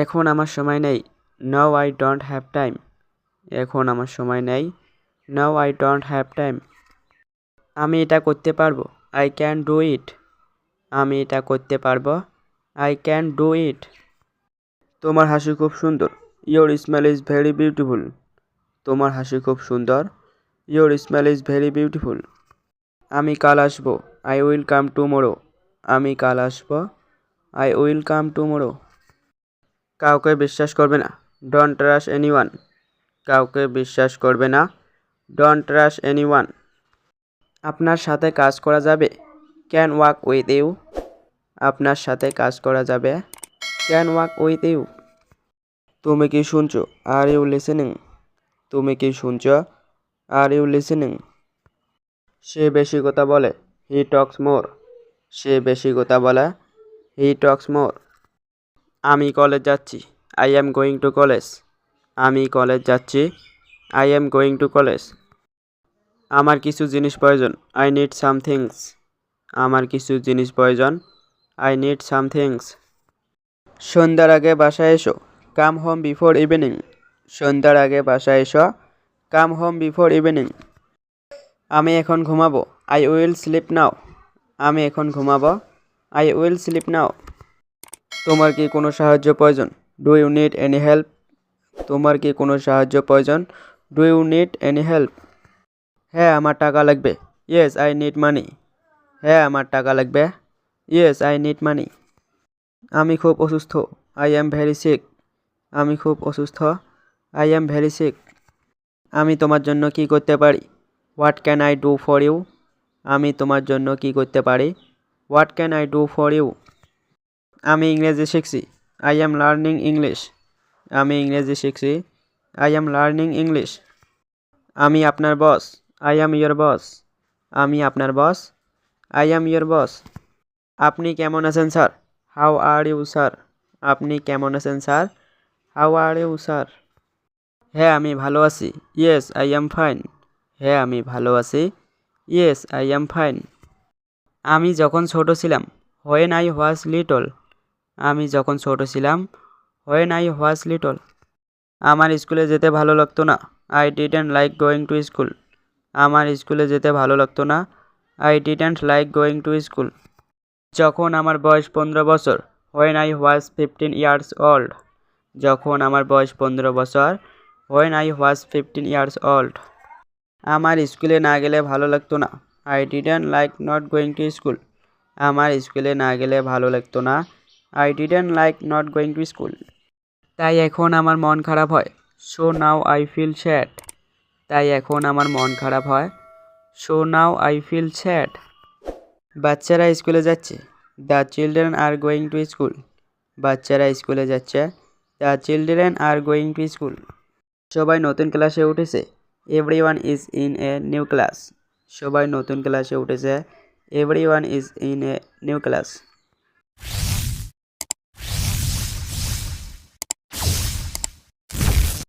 এখন আমার সময় নেই। Now I don't have time. এখন আমার সময় নেই। Now I don't have time. আমি এটা করতে পারবো। I can do it. আমি এটা করতে পারবো। I can do it. তোমার হাসি খুব সুন্দর। Your smile is very beautiful. তোমার হাসি খুব সুন্দর। Your smile is very beautiful. আমি কাল আসবো। I will come tomorrow. আমি কাল আসবো। I will come tomorrow. কাউকে বিশ্বাস করবে না। Don't trust anyone. কাউকে বিশ্বাস করবে না। Don't trust anyone. আপনার সাথে কাজ করা যাবে। Can work with you. আপনার সাথে কাজ করা যাবে। Can work with you. তুমি কি শুনছো? Are you listening. তুমি কি শুনছো? Are you listening. সে বেশি কথা বলে। হি টক্স মোর। সে বেশি কথা বলে। হি টক্স মোর। আমি কলেজ যাচ্ছি। I am going to college. আমি কলেজ যাচ্ছি। I am going to college. আমার কিছু জিনিস প্রয়োজন। I need some things. আমার কিছু জিনিস প্রয়োজন। I need some things. সন্ধ্যার আগে বাসায় এসো। Come home before evening. সন্ধ্যার আগে বাসায় এসো। Come home before evening. আমি এখন ঘুমাবো। I will sleep now. আমি এখন ঘুমাবো। I will sleep now. তোমার কি কোনো সাহায্য প্রয়োজন? Do you need any help? তোমার কি কোনো সাহায্য প্রয়োজন? Do you need any help? হ্যাঁ, আমার টাকা লাগবে। Yes I need money. হ্যাঁ, আমার টাকা লাগবে। Yes I need money. আমি খুব অসুস্থ। I am very sick. আমি খুব অসুস্থ। I am very sick. আমি তোমার জন্য কি করতে পারি? What can I do for you? আমি তোমার জন্য কি করতে পারি? What can I do for you? আমি ইংরেজি শিখছি। I am learning English. আমি ইংরেজি শিখছি। I am learning English. আমি আপনার boss. I am your boss. আমি আপনার boss. I am your boss. আপনি কেমন আছেন sir? How are you sir? আপনি কেমন আছেন sir? How are you sir? হ্যাঁ, আমি ভালো আছি। Yes I am fine. হ্যাঁ, আমি ভালো আছি। Yes I am fine. আমি যখন ছোট ছিলাম। When I was little. আমি যখন ছোট ছিলাম। When I was little. আমার স্কুলে যেতে ভালো লাগতো না। I didn't like going to school. আমার স্কুলে যেতে ভালো লাগতো না। I didn't like going to school. যখন আমার বয়স 15 বছর। When I was 15 years old. যখন আমার বয়স 15 বছর। When I was 15 years old. আমার স্কুলে না গেলে ভালো লাগতো না। I didn't like not going to school. আমার স্কুলে না গেলে ভালো লাগতো না। I didn't like not going to school. তাই এখন আমার মন খারাপ হয়। So now I feel sad. তাই এখন আমার মন খারাপ হয়। So now I feel sad. বাচ্চারা স্কুলে যাচ্ছে। The children are going to school. বাচ্চারা স্কুলে যাচ্ছে। The children are going to school. সবাই নতুন ক্লাসে উঠেছে। Everyone is in a new class. সবাই নতুন ক্লাসে উঠেছে। Everyone is in a new class.